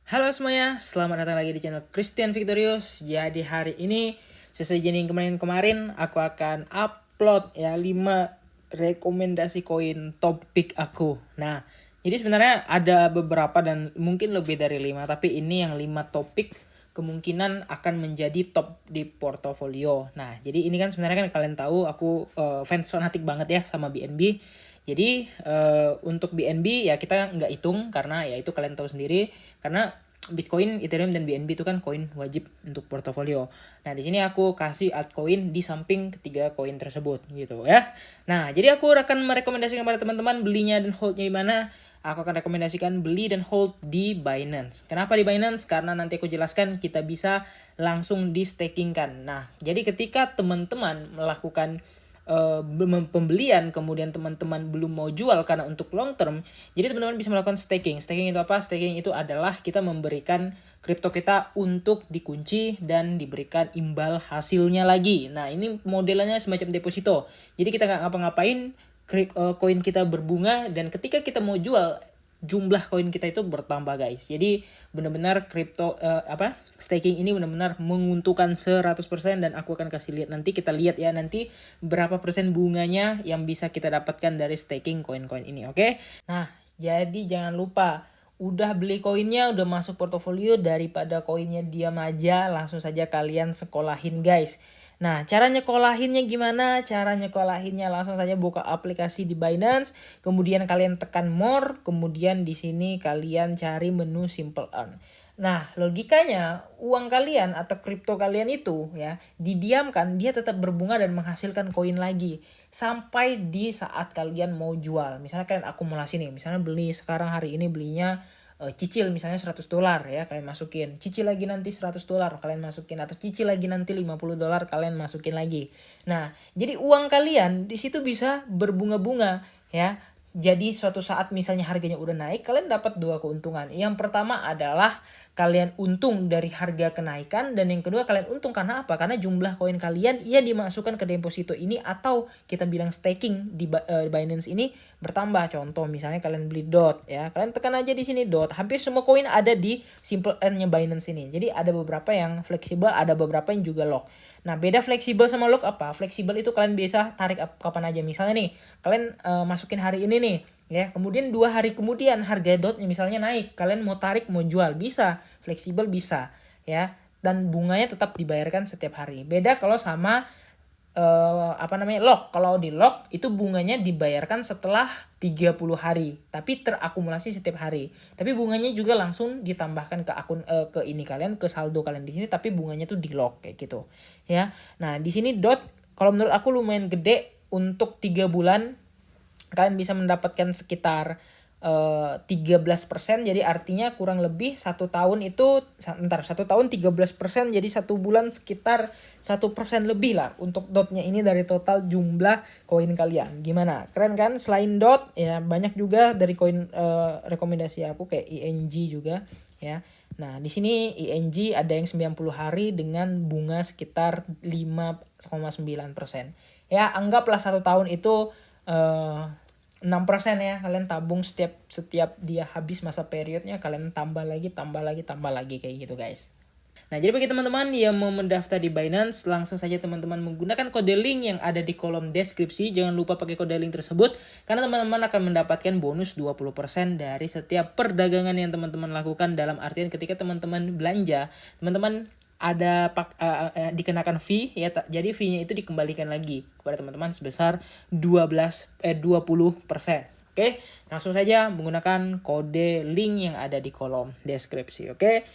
Halo semuanya, selamat datang lagi di channel Christian Victorious. Jadi hari ini sesuai janji kemarin aku akan upload ya 5 rekomendasi koin top pick aku. Nah, jadi sebenarnya ada beberapa dan mungkin lebih dari 5, tapi ini yang 5 topik kemungkinan akan menjadi top di portofolio. Nah, jadi ini kan sebenarnya kan kalian tahu aku fans fanatik banget ya sama BNB. Jadi untuk BNB ya kita nggak hitung karena ya itu kalian tahu sendiri, karena Bitcoin, Ethereum, dan BNB itu kan koin wajib untuk portofolio. Nah, di sini aku kasih altcoin di samping ketiga koin tersebut gitu ya. Nah, jadi aku akan merekomendasikan pada teman-teman belinya dan holdnya di mana. Aku akan rekomendasikan beli dan hold di Binance. Kenapa di Binance? Karena nanti aku jelaskan kita bisa langsung di staking kan. Nah, jadi ketika teman-teman melakukan pembelian kemudian teman-teman belum mau jual karena untuk long term, jadi teman-teman bisa melakukan staking. Staking itu apa? Staking itu adalah kita memberikan kripto kita untuk dikunci dan diberikan imbal hasilnya lagi. Nah, ini modelnya semacam deposito. Jadi kita nggak ngapa-ngapain, koin kita berbunga, dan ketika kita mau jual jumlah koin kita itu bertambah guys. Jadi benar-benar kripto staking ini benar-benar menguntungkan 100%, dan aku akan kasih lihat nanti, kita lihat ya nanti berapa persen bunganya yang bisa kita dapatkan dari staking koin-koin ini, oke? Nah, jadi jangan lupa udah beli koinnya, udah masuk portofolio, daripada koinnya diam aja, langsung saja kalian sekolahin guys. Nah, cara nyekolahinnya gimana? Cara nyekolahinnya langsung saja buka aplikasi di Binance, kemudian kalian tekan more, kemudian di sini kalian cari menu simple earn. Nah, logikanya uang kalian atau kripto kalian itu ya didiamkan, dia tetap berbunga dan menghasilkan koin lagi sampai di saat kalian mau jual. Misalnya kalian akumulasi nih, misalnya beli sekarang hari ini belinya cicil misalnya $100 ya, kalian masukin, cicil lagi nanti $100 kalian masukin, atau cicil lagi nanti $50 kalian masukin lagi. Nah, jadi uang kalian di situ bisa berbunga-bunga ya. Jadi suatu saat misalnya harganya udah naik, kalian dapat dua keuntungan. Yang pertama adalah kalian untung dari harga kenaikan, dan yang kedua kalian untung karena apa? Karena jumlah koin kalian ia dimasukkan ke deposito ini, atau kita bilang staking di Binance ini bertambah. Contoh misalnya kalian beli DOT ya, kalian tekan aja di sini DOT. Hampir semua koin ada di simple earn-nya Binance ini. Jadi ada beberapa yang fleksibel, ada beberapa yang juga lock. Nah, beda fleksibel sama lock apa? Fleksibel itu kalian bisa tarik kapan aja. Misalnya nih, kalian masukin hari ini nih ya, kemudian 2 hari kemudian harga dotnya misalnya naik, kalian mau tarik mau jual bisa, fleksibel bisa ya, dan bunganya tetap dibayarkan setiap hari. Beda kalau sama lock. Kalau di lock itu bunganya dibayarkan setelah 30 hari, tapi terakumulasi setiap hari. Tapi bunganya juga langsung ditambahkan ke akun ke ini kalian, ke saldo kalian di sini, tapi bunganya tuh di lock kayak gitu ya. Nah, di sini dot kalau menurut aku lumayan gede. Untuk 3 bulan kalian bisa mendapatkan sekitar 13%. Jadi artinya kurang lebih 1 tahun itu 1 tahun 13%, jadi 1 bulan sekitar 1% lebih lah untuk dotnya ini dari total jumlah koin kalian. Gimana, keren kan? Selain dot ya banyak juga dari koin rekomendasi aku kayak ING juga ya. Nah, di sini ING ada yang 90 hari dengan bunga sekitar 5,9%. Ya, anggaplah 1 tahun itu 6% ya, kalian tabung setiap dia habis masa periodnya, kalian tambah lagi kayak gitu guys. Nah, jadi bagi teman-teman yang mau mendaftar di Binance, langsung saja teman-teman menggunakan kode link yang ada di kolom deskripsi. Jangan lupa pakai kode link tersebut, karena teman-teman akan mendapatkan bonus 20% dari setiap perdagangan yang teman-teman lakukan. Dalam artian ketika teman-teman belanja, teman-teman ada dikenakan fee ya, jadi fee-nya itu dikembalikan lagi kepada teman-teman sebesar 20%. Oke, langsung saja menggunakan kode link yang ada di kolom deskripsi. Oke.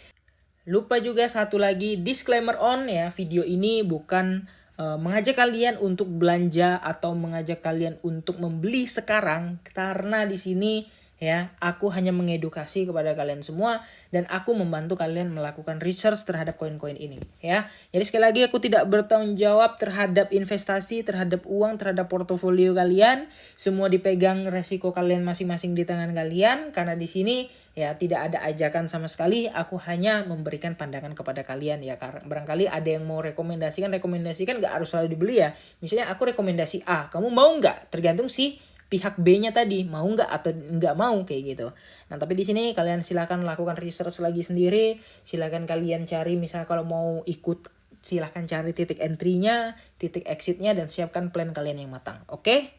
Lupa juga satu lagi, disclaimer on ya, video ini bukan mengajak kalian untuk belanja atau mengajak kalian untuk membeli sekarang, karena di sini ya aku hanya mengedukasi kepada kalian semua, dan aku membantu kalian melakukan research terhadap koin-koin ini ya. Jadi sekali lagi, aku tidak bertanggung jawab terhadap investasi, terhadap uang, terhadap portofolio kalian. Semua dipegang resiko kalian masing-masing di tangan kalian, karena di sini ya tidak ada ajakan sama sekali. Aku hanya memberikan pandangan kepada kalian ya. Barangkali ada yang mau rekomendasikan, gak harus selalu dibeli ya. Misalnya aku rekomendasi A, kamu mau nggak? Tergantung si pihak B-nya tadi mau nggak atau nggak mau kayak gitu. Nah tapi di sini kalian silakan lakukan research lagi sendiri, silakan kalian cari misal kalau mau ikut silahkan cari titik entry-nya, titik exit-nya, dan siapkan plan kalian yang matang. Oke?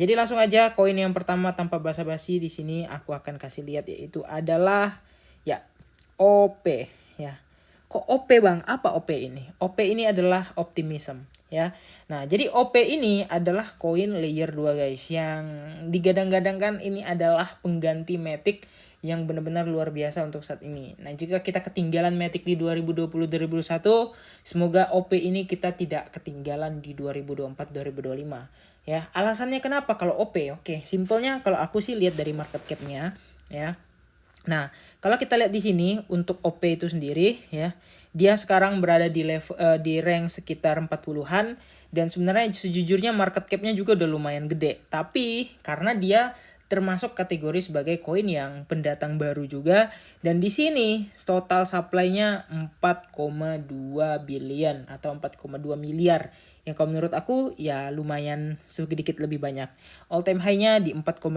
Jadi langsung aja koin yang pertama tanpa basa-basi di sini aku akan kasih lihat, yaitu adalah ya OP ya. Kok OP bang? Apa OP ini? OP ini adalah optimism ya. Nah jadi OP ini adalah koin layer 2 guys, yang digadang-gadangkan ini adalah pengganti Matic yang benar-benar luar biasa untuk saat ini. Nah jika kita ketinggalan Matic di 2020-2021, semoga OP ini kita tidak ketinggalan di 2024-2025 ya. Alasannya kenapa kalau OP? Oke, simpelnya kalau aku sih lihat dari market cap-nya ya. Nah, kalau kita lihat di sini untuk OP itu sendiri ya, dia sekarang berada di level di rank sekitar 40-an, dan sebenarnya sejujurnya market cap-nya juga udah lumayan gede. Tapi karena dia termasuk kategori sebagai koin yang pendatang baru juga, dan di sini total supply-nya 4,2 billion atau 4,2 miliar. Yang kalau menurut aku ya lumayan sedikit lebih banyak. All time high-nya di 4,5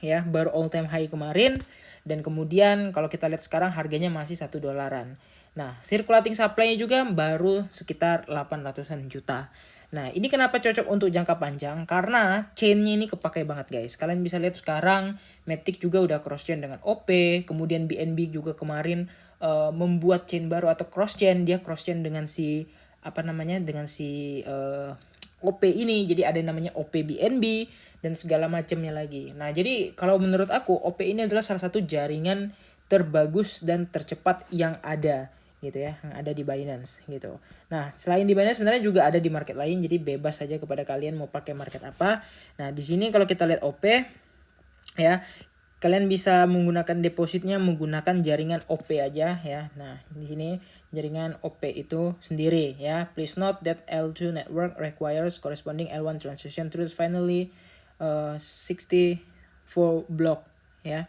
ya, baru all time high kemarin. Dan kemudian kalau kita lihat sekarang harganya masih $1. Nah, circulating supply-nya juga baru sekitar 800-an juta. Nah, ini kenapa cocok untuk jangka panjang? Karena chain-nya ini kepakai banget guys. Kalian bisa lihat sekarang Matic juga udah cross chain dengan OP, kemudian BNB juga kemarin membuat chain baru atau cross chain. Dia cross chain dengan si dengan si OP ini. Jadi ada yang namanya OP BNB dan segala macamnya lagi. Nah, jadi kalau menurut aku OP ini adalah salah satu jaringan terbagus dan tercepat yang ada gitu ya, yang ada di Binance gitu. Nah, selain di Binance sebenarnya juga ada di market lain, jadi bebas saja kepada kalian mau pakai market apa. Nah, di sini kalau kita lihat OP ya, kalian bisa menggunakan depositnya menggunakan jaringan OP aja ya. Nah, di sini jaringan OP itu sendiri ya. Please note that L2 network requires corresponding L1 transaction truth finally 64 block ya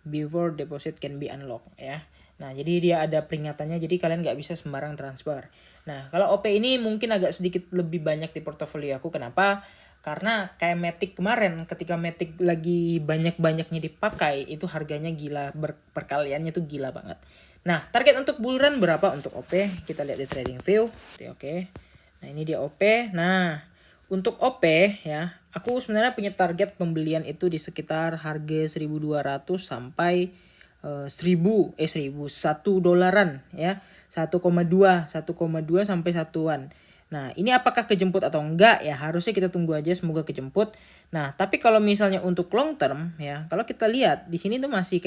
before deposit can be unlocked ya. Nah jadi dia ada peringatannya, jadi kalian nggak bisa sembarang transfer. Nah kalau OP ini mungkin agak sedikit lebih banyak di portofolio aku. Kenapa? Karena kayak Matic kemarin, ketika Matic lagi banyak-banyaknya dipakai, itu harganya gila, perkaliannya tuh gila banget. Nah target untuk bull run berapa untuk OP? Kita lihat di trading view. Oke. Nah ini dia OP. Nah untuk OP ya, aku sebenarnya punya target pembelian itu di sekitar harga 1.200 sampai 1.000 $1 ya. 1,2 sampai 1-an. Nah, ini apakah kejemput atau enggak ya, harusnya kita tunggu aja, semoga kejemput. Nah, tapi kalau misalnya untuk long term ya, kalau kita lihat di sini tuh masih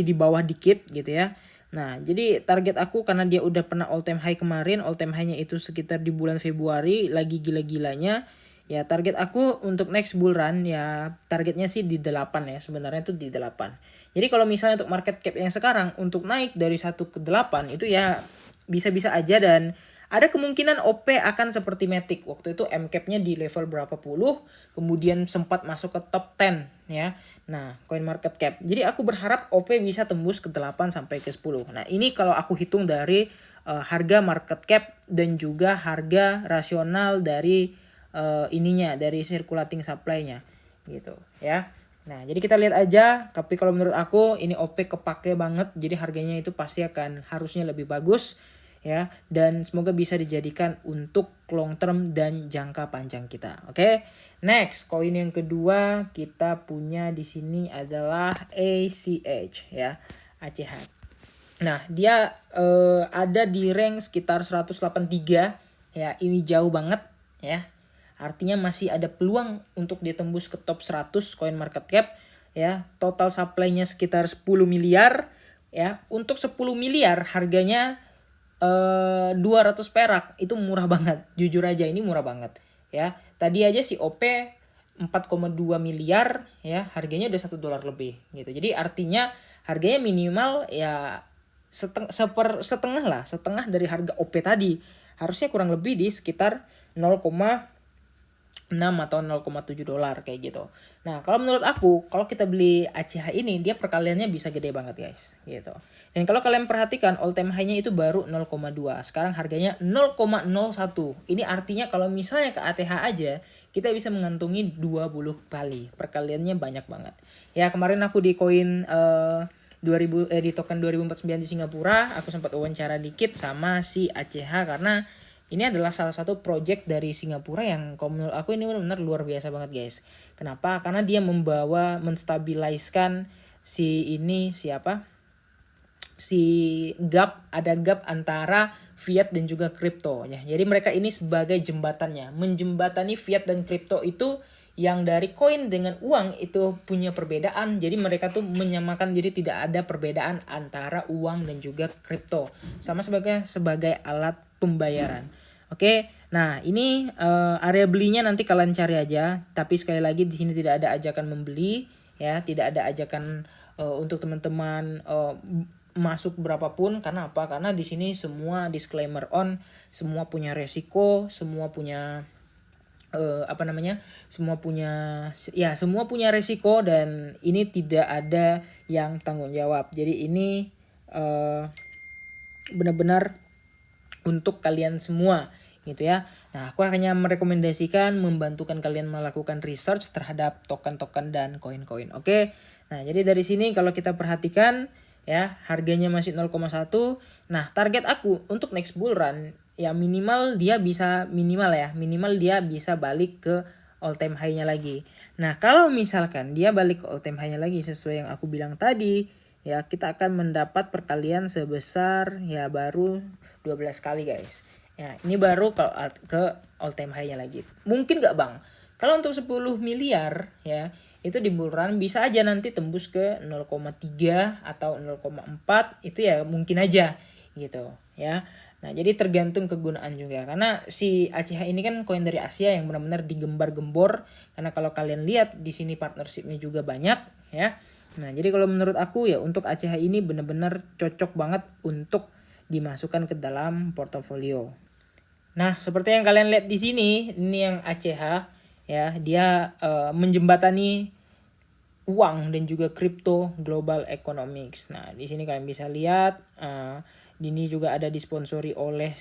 di bawah dikit gitu ya. Nah, jadi target aku karena dia udah pernah all time high kemarin, all time high-nya itu sekitar di bulan Februari, lagi gila-gilanya. Ya, target aku untuk next bull run ya targetnya sih di 8 ya, sebenarnya itu di 8. Jadi kalau misalnya untuk market cap yang sekarang untuk naik dari 1 ke 8 itu ya bisa-bisa aja, dan ada kemungkinan OP akan seperti Matic. Waktu itu MCAP-nya di level berapa puluh, kemudian sempat masuk ke top 10 ya. Nah, coin market cap. Jadi aku berharap OP bisa tembus ke 8 sampai ke 10. Nah, ini kalau aku hitung dari harga market cap dan juga harga rasional dari dari circulating supply-nya gitu ya. Nah, jadi kita lihat aja, tapi kalau menurut aku ini OP kepake banget, jadi harganya itu pasti akan harusnya lebih bagus ya, dan semoga bisa dijadikan untuk long term dan jangka panjang kita. Oke. Next, koin yang kedua kita punya di sini adalah ACH ya, ACH. Nah, dia ada di rank sekitar 183 ya, ini jauh banget ya. Artinya masih ada peluang untuk ditembus ke top 100 coin market cap ya. Total supply-nya sekitar 10 miliar ya. Untuk 10 miliar harganya 200 perak, itu murah banget. Jujur aja ini murah banget ya. Tadi aja si OP 4,2 miliar ya, harganya udah $1 lebih gitu. Jadi artinya harganya minimal ya setengah dari harga OP tadi. Harusnya kurang lebih di sekitar 0,6 atau $0,7 kayak gitu. Nah, kalau menurut aku, kalau kita beli ACH ini, dia perkaliannya bisa gede banget guys, gitu. Dan kalau kalian perhatikan, all time high-nya itu baru 0,2. Sekarang harganya 0,01. Ini artinya kalau misalnya ke ATH aja, kita bisa mengantungi 20 kali. Perkaliannya banyak banget. Ya, kemarin aku di koin di token 2049 di Singapura, aku sempat wawancara dikit sama si ACH karena ini adalah salah satu project dari Singapura yang kalau menurut aku ini benar-benar luar biasa banget guys. Kenapa? Karena dia menstabiliskan ada gap antara fiat dan juga kripto ya. Jadi mereka ini sebagai jembatannya, menjembatani fiat dan kripto itu yang dari koin dengan uang itu punya perbedaan. Jadi mereka tuh menyamakan, jadi tidak ada perbedaan antara uang dan juga kripto. Sama sebagai alat pembayaran. Oke. Nah, ini area belinya nanti kalian cari aja, tapi sekali lagi di sini tidak ada ajakan membeli ya, tidak ada ajakan untuk teman-teman masuk berapapun. Karena apa? Karena di sini semua disclaimer on, semua punya resiko, semua punya semua punya resiko dan ini tidak ada yang tanggung jawab. Jadi ini benar-benar untuk kalian semua gitu ya. Nah, aku hanya merekomendasikan membantukan kalian melakukan research terhadap token-token dan koin-koin. Oke. Nah, jadi dari sini kalau kita perhatikan ya, harganya masih 0,1. Nah, target aku untuk next bull run ya minimal dia bisa balik ke all time high-nya lagi. Nah, kalau misalkan dia balik ke all time high-nya lagi sesuai yang aku bilang tadi, ya kita akan mendapat perkalian sebesar ya baru 12 kali guys. Ya, ini baru ke all time high-nya lagi. Mungkin nggak Bang? Kalau untuk 10 miliar ya, itu di bull run bisa aja nanti tembus ke 0,3 atau 0,4, itu ya mungkin aja gitu ya. Nah, jadi tergantung kegunaan juga. Karena si ACH ini kan koin dari Asia yang benar-benar digembar-gembor. Karena kalau kalian lihat di sini partnershipnya juga banyak ya. Nah, jadi kalau menurut aku ya untuk ACH ini benar-benar cocok banget untuk dimasukkan ke dalam portofolio. Nah, seperti yang kalian lihat di sini, ini yang ACH ya, dia menjembatani uang dan juga kripto global economics. Nah, di sini kalian bisa lihat ini juga ada disponsori oleh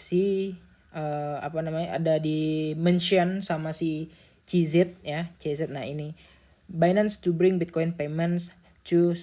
ada di mention sama si CZ ya, CZ. Nah, ini Binance to bring Bitcoin payments to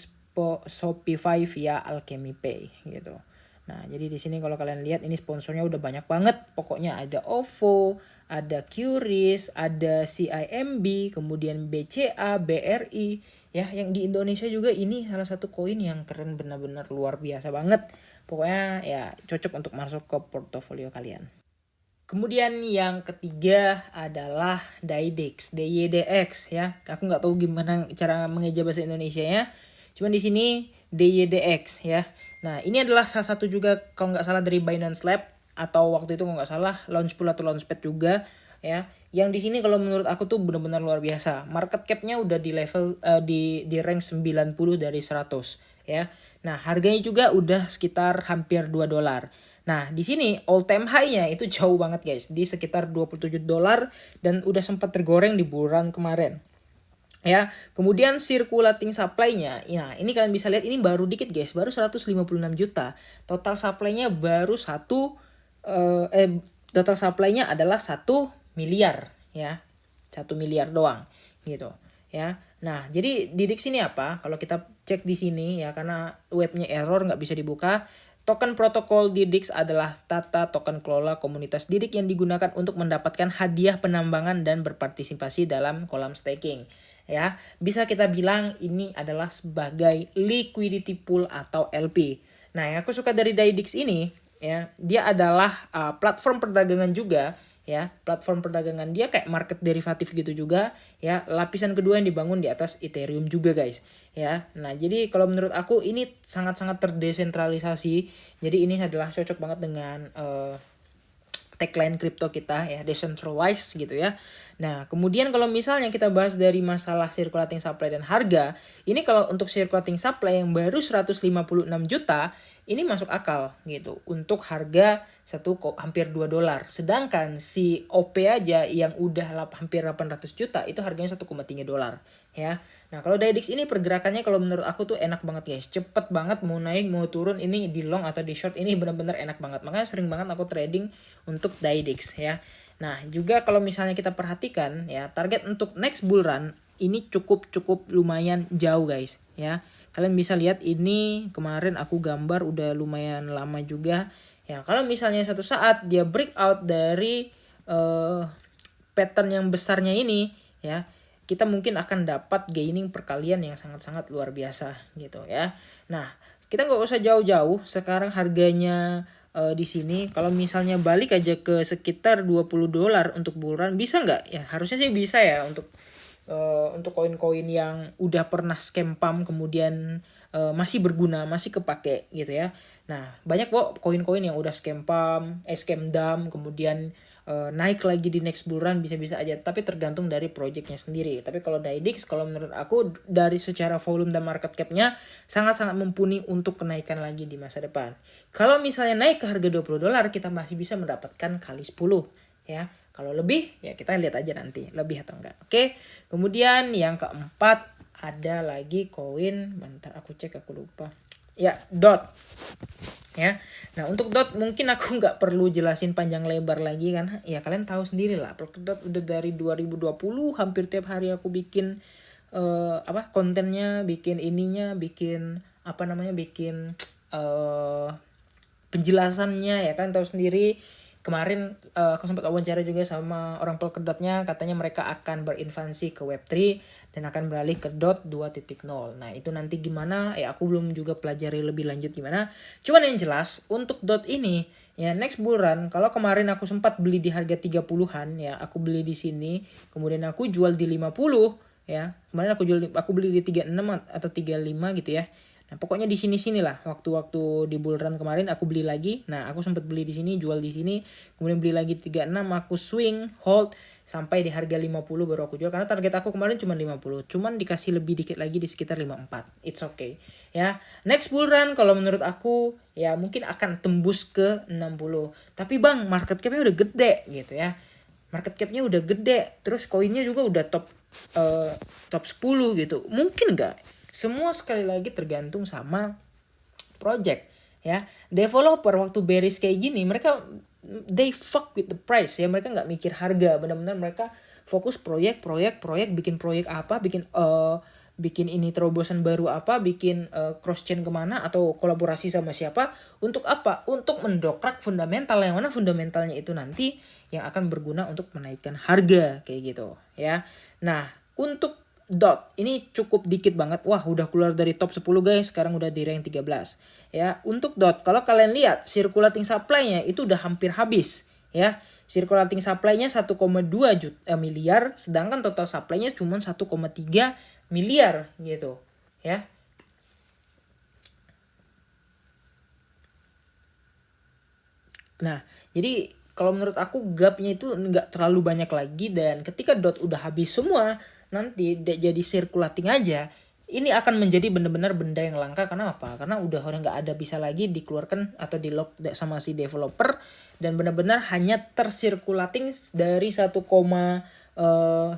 Shopify via Alchemy Pay gitu. Nah, jadi di sini kalau kalian lihat ini sponsornya udah banyak banget. Pokoknya ada OVO, ada QRIS, ada CIMB, kemudian BCA, BRI. Ya, yang di Indonesia juga ini salah satu koin yang keren, benar-benar luar biasa banget. Pokoknya ya cocok untuk masuk ke portofolio kalian. Kemudian yang ketiga adalah DYDX ya. Aku nggak tahu gimana cara mengeja bahasa Indonesia ya. Cuman di sini DYDX ya. Nah, ini adalah salah satu juga kalau nggak salah dari Binance Lab, atau waktu itu kalau nggak salah Launchpool atau Launchpad juga ya. Yang di sini kalau menurut aku tuh benar-benar luar biasa. Market cap-nya udah di level di rank 90 dari 100 ya. Nah, harganya juga udah sekitar hampir $2. Nah, di sini all time high-nya itu jauh banget guys, di sekitar $27 dan udah sempat tergoreng di bulan kemarin. Ya, kemudian circulating supply-nya, ya ini kalian bisa lihat ini baru dikit guys, baru 156 juta. Total supply-nya baru total supply-nya adalah 1 miliar ya. 1 miliar doang gitu ya. Nah, jadi di DIX ini apa? Kalau kita cek di sini ya, karena webnya error nggak bisa dibuka. Token protokol DIX adalah Tata Token Kelola Komunitas DIX yang digunakan untuk mendapatkan hadiah penambangan dan berpartisipasi dalam kolam staking. Ya, bisa kita bilang ini adalah sebagai liquidity pool atau LP. Nah, yang aku suka dari DIX ini ya, dia adalah platform perdagangan juga ya. Platform perdagangan dia kayak market derivatif gitu juga ya. Lapisan kedua yang dibangun di atas Ethereum juga guys ya. Nah, jadi kalau menurut aku ini sangat-sangat terdesentralisasi. Jadi ini adalah cocok banget dengan tagline kripto kita ya, decentralized gitu ya. Nah, kemudian kalau misalnya kita bahas dari masalah circulating supply dan harga, ini kalau untuk circulating supply yang baru 156 juta, ini masuk akal gitu untuk harga hampir $2. Sedangkan si OP aja yang udah hampir 800 juta itu harganya $1,3 ya. Nah, kalau DIX ini pergerakannya kalau menurut aku tuh enak banget guys. Cepet banget, mau naik mau turun, ini di long atau di short ini benar-benar enak banget. Makanya sering banget aku trading untuk DIX ya. Nah, juga kalau misalnya kita perhatikan ya, target untuk next bull run ini cukup lumayan jauh guys ya. Kalian bisa lihat ini kemarin aku gambar udah lumayan lama juga. Ya, kalau misalnya suatu saat dia breakout dari pattern yang besarnya ini ya, kita mungkin akan dapat gaining perkalian yang sangat-sangat luar biasa gitu ya. Nah, kita nggak usah jauh-jauh, sekarang harganya di sini kalau misalnya balik aja ke sekitar $20 untuk bulan, bisa nggak? Ya harusnya sih bisa ya, untuk koin-koin yang udah pernah scam pump kemudian masih berguna, masih kepake gitu ya. Nah, banyak kok koin-koin yang udah scam pump, scam dump, kemudian naik lagi di next bull run, bisa-bisa aja, tapi tergantung dari projectnya sendiri. Tapi kalau Dydix, kalau menurut aku dari secara volume dan market capnya sangat-sangat mumpuni untuk kenaikan lagi di masa depan. Kalau misalnya naik ke harga $20, kita masih bisa mendapatkan kali 10 ya. Kalau lebih ya kita lihat aja nanti lebih atau enggak. Oke. Kemudian yang keempat ada lagi koin, bentar aku cek, aku lupa. Ya, DOT. Ya. Nah, untuk DOT mungkin aku nggak perlu jelasin panjang lebar lagi kan. Ya kalian tahu sendiri lah, DOT udah dari 2020 hampir tiap hari aku bikin kontennya, bikin ininya, bikin bikin penjelasannya ya kan, tahu sendiri. Kemarin aku sempat wawancara juga sama orang Polkadot-nya, katanya mereka akan berinvasi ke Web3 dan akan beralih ke DOT 2.0. Nah, itu nanti gimana? Ya aku belum juga pelajari lebih lanjut gimana. Cuman yang jelas untuk DOT ini ya next bull run, kalau kemarin aku sempat beli di harga 30-an ya, aku beli di sini, kemudian aku jual di 50 ya. Kemarin aku beli di 36 atau 35 gitu ya. Nah, pokoknya di sini-sinilah waktu-waktu di bull run kemarin aku beli lagi. Nah, aku sempat beli di sini, jual di sini, kemudian beli lagi 36, aku swing, hold sampai di harga 50 baru aku jual karena target aku kemarin cuma 50. Cuman dikasih lebih dikit lagi di sekitar 54. It's okay. Ya. Next bull run kalau menurut aku ya mungkin akan tembus ke 60. Tapi Bang, market capnya udah gede gitu ya. Market capnya udah gede, terus koinnya juga udah top 10 gitu. Mungkin nggak? Semua sekali lagi tergantung sama project ya. Developer waktu bearish kayak gini, mereka they fuck with the price ya, mereka nggak mikir harga, benar-benar mereka fokus proyek, bikin proyek apa, bikin ini terobosan baru apa, bikin cross chain kemana atau kolaborasi sama siapa, untuk apa? Untuk mendokrak fundamental, yang mana fundamentalnya itu nanti yang akan berguna untuk menaikkan harga kayak gitu ya. Nah, untuk DOT ini cukup dikit banget. Wah, udah keluar dari top 10 guys, sekarang udah di rank 13 ya. Untuk DOT kalau kalian lihat circulating supply-nya itu udah hampir habis ya. Circulating supply-nya 1,2 miliar, sedangkan total supply-nya cuma 1,3 miliar gitu ya. Nah, jadi kalau menurut aku gapnya itu nggak terlalu banyak lagi, dan ketika DOT udah habis semua, nanti jadi circulating aja, ini akan menjadi benar-benar benda yang langka. Karena apa? Karena udah orang nggak ada bisa lagi dikeluarkan atau di lock sama si developer, dan benar-benar hanya tersirkulating dari 1,3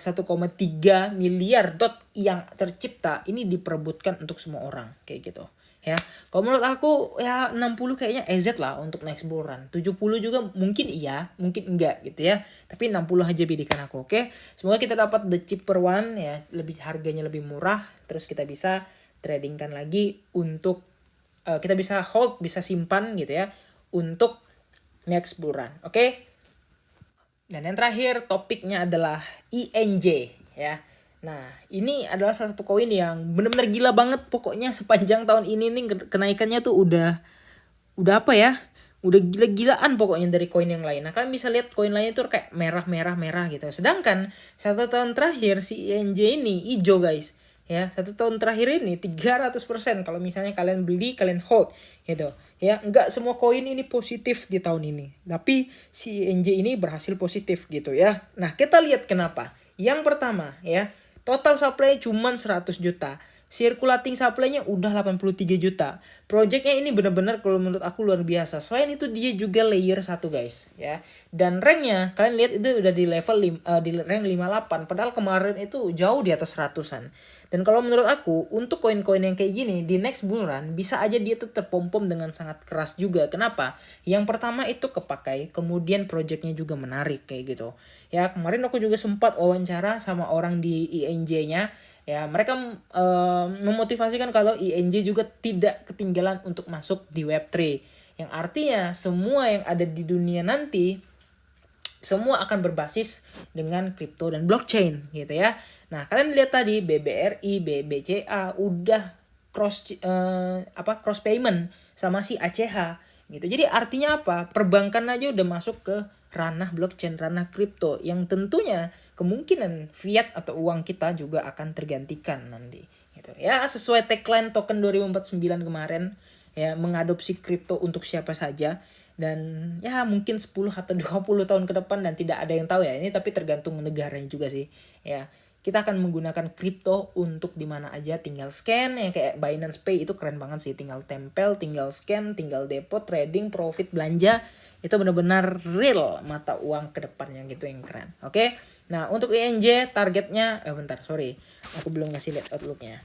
miliar DOT yang tercipta ini diperebutkan untuk semua orang kayak gitu ya. Kalau menurut aku ya 60 kayaknya EZ lah untuk next bull run. 70 juga mungkin iya, mungkin enggak gitu ya. Tapi 60 aja bidikan aku, oke. Semoga kita dapat the cheaper one ya, lebih harganya lebih murah, terus kita bisa tradingkan lagi untuk kita bisa hold, bisa simpan gitu ya untuk next bull run, oke. Dan yang terakhir topiknya adalah INJ ya. Nah, ini adalah salah satu koin yang benar-benar gila banget pokoknya sepanjang tahun ini nih, kenaikannya tuh udah apa ya? Udah gila-gilaan pokoknya dari koin yang lain. Nah, kalian bisa lihat koin lainnya tuh kayak merah gitu. Sedangkan 1 tahun terakhir si INJ ini hijau guys. Ya, 1 tahun terakhir ini 300% kalau misalnya kalian beli, kalian hold gitu. Ya, enggak semua koin ini positif di tahun ini. Tapi si INJ ini berhasil positif gitu ya. Nah, kita lihat kenapa. Yang pertama ya, total supply cuma 100 juta. Circulating supply-nya udah 83 juta. Projectnya ini benar-benar kalau menurut aku luar biasa. Selain itu dia juga layer 1 guys ya. Dan ranknya kalian lihat itu udah di level di rank 58. Padahal kemarin itu jauh di atas 100-an. Dan kalau menurut aku untuk koin-koin yang kayak gini di next bull run bisa aja dia tuh terpom-pom dengan sangat keras juga. Kenapa? Yang pertama itu kepakai, kemudian projectnya juga menarik kayak gitu. Ya kemarin aku juga sempat wawancara sama orang di INJ-nya. Ya mereka memotivasikan kalau INJ juga tidak ketinggalan untuk masuk di Web3. Yang artinya semua yang ada di dunia nanti semua akan berbasis dengan kripto dan blockchain gitu ya. Nah, kalian lihat tadi BBRI, BBCA udah cross payment sama si ACH gitu. Jadi artinya apa? Perbankan aja udah masuk ke ranah blockchain, ranah kripto yang tentunya kemungkinan fiat atau uang kita juga akan tergantikan nanti gitu. Ya, sesuai tagline token 2049 kemarin ya, mengadopsi kripto untuk siapa saja. Dan ya mungkin 10 atau 20 tahun ke depan dan tidak ada yang tahu ya ini, tapi tergantung negaranya juga sih ya. Kita akan menggunakan kripto untuk dimana aja, tinggal scan ya, kayak Binance Pay itu keren banget sih, tinggal tempel, tinggal scan, tinggal depot, trading, profit, belanja, itu benar-benar real mata uang ke depannya gitu yang keren. Oke. Nah, untuk INJ targetnya bentar, sorry. Aku belum ngasih lihat outlooknya.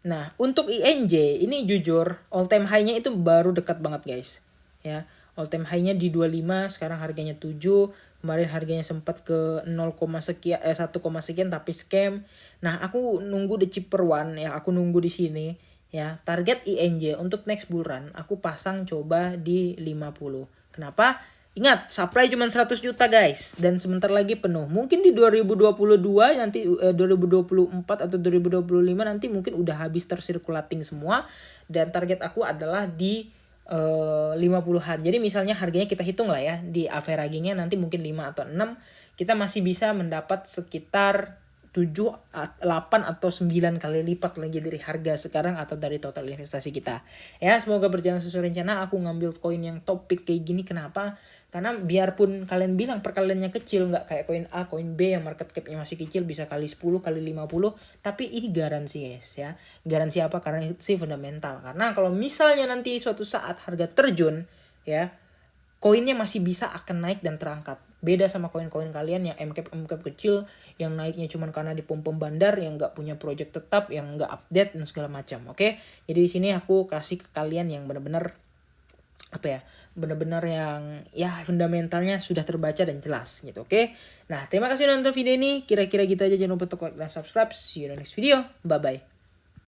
Nah, untuk INJ ini jujur all time high-nya itu baru dekat banget guys. Ya, all time high-nya di 25, sekarang harganya 7. Kemarin harganya sempat ke 0, sekian 1, sekian tapi scam. Nah, aku nunggu the cheaper one ya, aku nunggu di sini ya. Target INJ untuk next bull run aku pasang coba di 50. Kenapa? Ingat, supply cuma 100 juta guys dan sebentar lagi penuh. Mungkin di 2022 nanti 2024 atau 2025 nanti mungkin udah habis tersirkulating semua dan target aku adalah di 50-an. Jadi misalnya harganya kita hitung lah ya, di averagingnya nanti mungkin 5 atau 6, kita masih bisa mendapat sekitar 7, 8 atau 9 kali lipat lagi dari harga sekarang atau dari total investasi kita. Ya, semoga berjalan sesuai rencana. Aku ngambil koin yang topik kayak gini kenapa? Karena biarpun kalian bilang perkaliannya kecil, nggak kayak koin A, koin B yang market capnya masih kecil bisa kali 10, kali 50, tapi ini garansi guys ya. Garansi apa? Karena itu sih fundamental. Karena kalau misalnya nanti suatu saat harga terjun ya, koinnya masih bisa akan naik dan terangkat. Beda sama koin-koin kalian yang MCAP kecil yang naiknya cuma karena di pom bandar, yang nggak punya project tetap, yang nggak update dan segala macam. Oke, jadi di sini aku kasih ke kalian yang benar-benar apa ya, benar-benar yang ya fundamentalnya sudah terbaca dan jelas gitu. Oke, nah terima kasih udah nonton video ini. Kira-kira gitu aja, jangan lupa untuk like dan subscribe. See you in the next video. Bye bye.